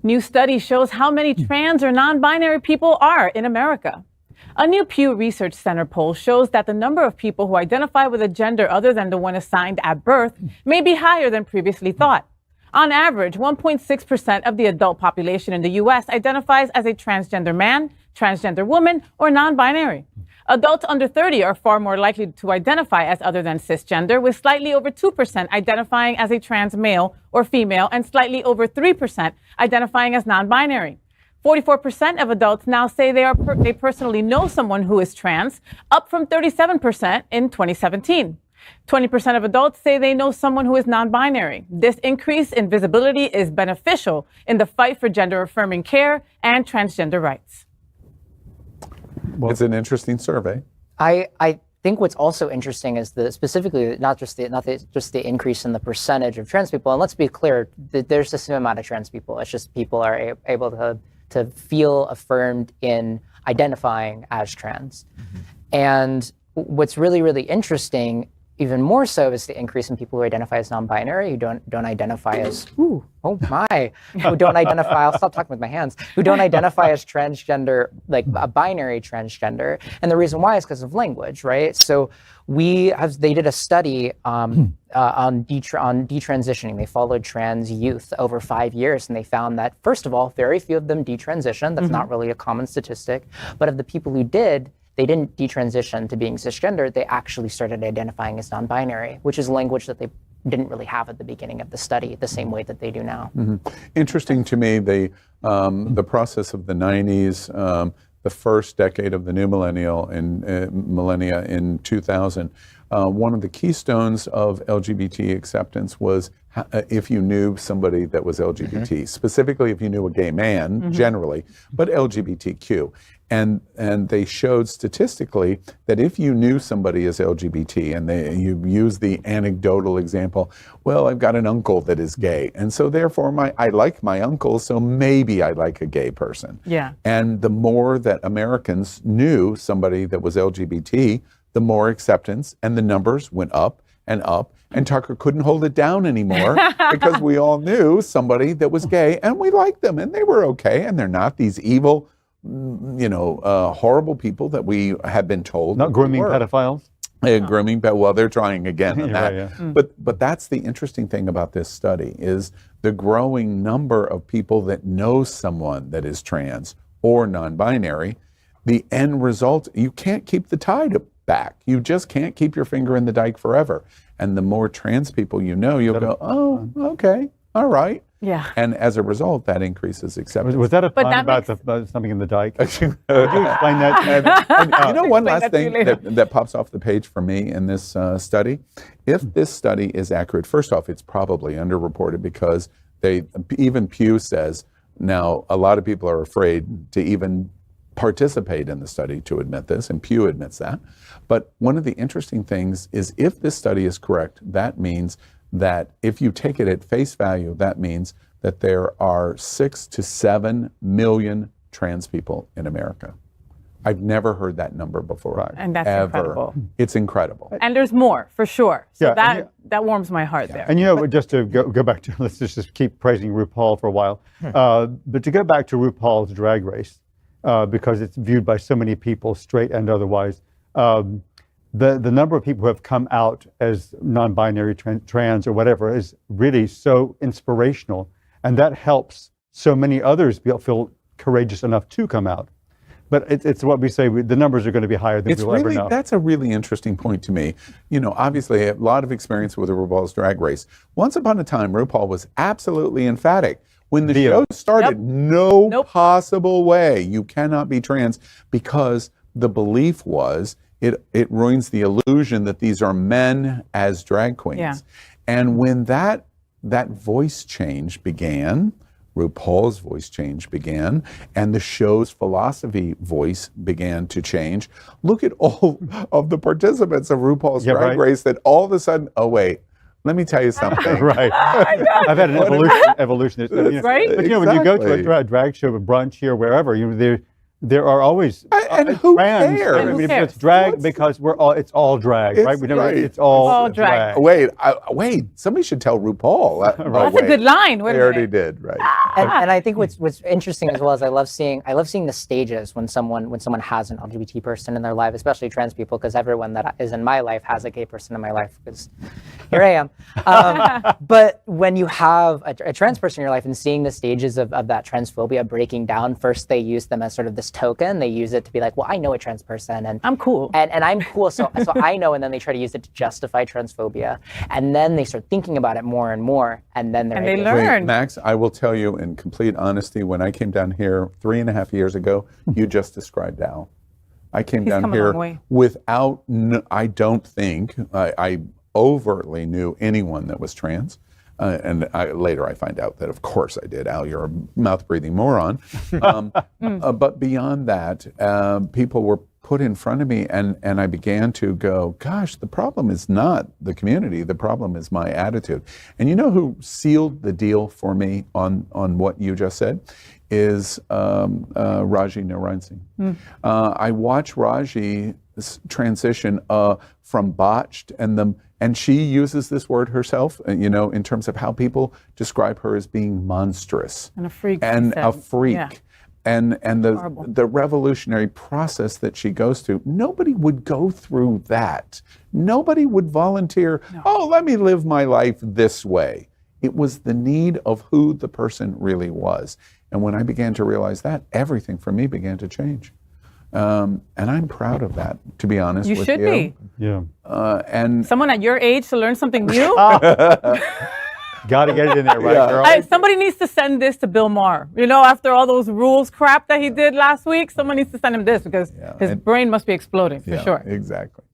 New study shows how many trans or non-binary people are in America. A new Pew Research Center poll shows that the number of people who identify with a gender other than the one assigned at birth may be higher than previously thought. On average, 1.6% of the adult population in the U.S. identifies as a transgender man, transgender woman, or non-binary. Adults under 30 are far more likely to identify as other than cisgender, with slightly over 2% identifying as a trans male or female and slightly over 3% identifying as non-binary. 44% of adults now say they personally know someone who is trans, up from 37% in 2017. 20% of adults say they know someone who is non-binary. This increase in visibility is beneficial in the fight for gender-affirming care and transgender rights. Well, it's an interesting survey. I think what's also interesting is specifically not just the increase in the percentage of trans people. And let's be clear, there's the same amount of trans people. It's just people are able to feel affirmed in identifying as trans. Mm-hmm. And what's really, really interesting, even more so, is the increase in people who identify as non-binary, who don't identify as, who don't identify, I'll stop talking with my hands, who don't identify as transgender, like a binary transgender. And the reason why is because of language, right? So they did a study on detransitioning. They followed trans youth over 5 years, and they found that, first of all, very few of them detransitioned. That's not really a common statistic. But of the people who did, they didn't detransition to being cisgender. They actually started identifying as non-binary, which is language that they didn't really have at the beginning of the study, the same way that they do now. Mm-hmm. Interesting to me, the process of the 90s, the first decade of the new millennia in 2000. One of the keystones of LGBT acceptance was if you knew somebody that was LGBT, specifically if you knew a gay man, generally, but LGBTQ. And they showed statistically that if you knew somebody as LGBT, and you use the anecdotal example, well, I've got an uncle that is gay, and so therefore I like my uncle, so maybe I like a gay person. Yeah. And the more that Americans knew somebody that was LGBT, the more acceptance, and the numbers went up and up, and Tucker couldn't hold it down anymore because we all knew somebody that was gay, and we liked them, and they were okay, and they're not these evil, horrible people that we have been told. Not grooming pedophiles? Grooming, well, they're trying again on that. Right, yeah. But that's the interesting thing about this study is the growing number of people that know someone that is trans or non-binary. The end result, you can't keep the tide back. You just can't keep your finger in the dike forever. And the more trans people you know, you'll go, oh, okay, all right. Yeah. And as a result, that increases acceptance. Was that a pun about something in the dike? Could you explain that? And one last thing that pops off the page for me in this study. If this study is accurate, first off, it's probably underreported because even Pew says, now a lot of people are afraid to even participate in the study to admit this, and Pew admits that. But one of the interesting things is if this study is correct, that means that if you take it at face value, that means that there are 6 to 7 million trans people in America. I've never heard that number before. And that's incredible. It's incredible. And there's more, for sure. So yeah, that warms my heart there. And just to go back to, let's just keep praising RuPaul for a while. But to go back to RuPaul's Drag Race, because it's viewed by so many people, straight and otherwise, the number of people who have come out as non-binary, trans, or whatever is really so inspirational, and that helps so many others feel courageous enough to come out. But it's what we say, the numbers are going to be higher than we'll ever know. That's a really interesting point to me. Obviously, a lot of experience with RuPaul's Drag Race. Once upon a time, RuPaul was absolutely emphatic. When the show started, no possible way you cannot be trans, because the belief was it ruins the illusion that these are men as drag queens. Yeah. And when that voice change began, RuPaul's voice change began, and the show's philosophy voice began to change. Look at all of the participants of RuPaul's Drag Race that all of a sudden, oh wait, let me tell you something. Right. I've had an evolution. Right? But when you go to a drag show, a brunch here, wherever, there are always And who trans. cares? I And who mean, if cares? it's drag because it's all drag, right? We never, right. it's all It's all drag. Wait, somebody should tell RuPaul. That's a good line. Wait They a already minute. did, right? And I think what's interesting as well is I love seeing the stages when someone has an LGBT person in their life, especially trans people, because everyone that is in my life has a gay person in my life, because here I am. But when you have a trans person in your life and seeing the stages of that transphobia breaking down, first they use them as sort of this token. They use it to be like, well, I know a trans person and I'm cool. and I'm cool, so I know, and then they try to use it to justify transphobia, and then they start thinking about it more and more, and then they're And they able- learn. Wait, Max, I will tell you in complete honesty, when I came down here 3.5 years ago, you just described Al. I came He's down come a here long way. without, I don't think, I overtly knew anyone that was trans. Later I find out that, of course, I did. Al, you're a mouth-breathing moron. But beyond that, people were put in front of me, and I began to go, gosh, the problem is not the community. The problem is my attitude. And you know who sealed the deal for me on what you just said? Is Raji Narayan. I watch Raji transition from botched and she uses this word herself, in terms of how people describe her as being monstrous And a freak. she and a said. freak. Yeah. And Horrible. the revolutionary process that she goes through, nobody would go through that. Nobody would volunteer, oh, let me live my life this way. It was the need of who the person really was. And when I began to realize that, everything for me began to change. And I'm proud of that, to be honest You with should you. be. Yeah. And Someone at your age to learn something new. Got to get it in there, right, Yeah. girl? Somebody needs to send this to Bill Maher. After all those rules crap that he did last week, someone needs to send him this because his brain must be exploding for sure. Exactly.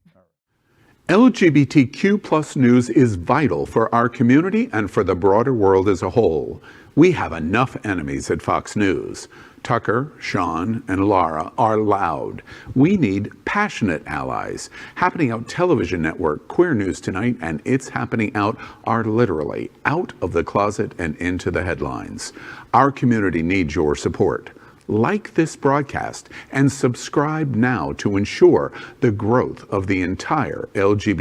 LGBTQ plus news is vital for our community and for the broader world as a whole. We have enough enemies at Fox News. Tucker, Sean, and Laura are loud. We need passionate allies. Happening Out Television Network, Queer News Tonight, and It's Happening Out are literally out of the closet and into the headlines. Our community needs your support. Like this broadcast and subscribe now to ensure the growth of the entire LGBT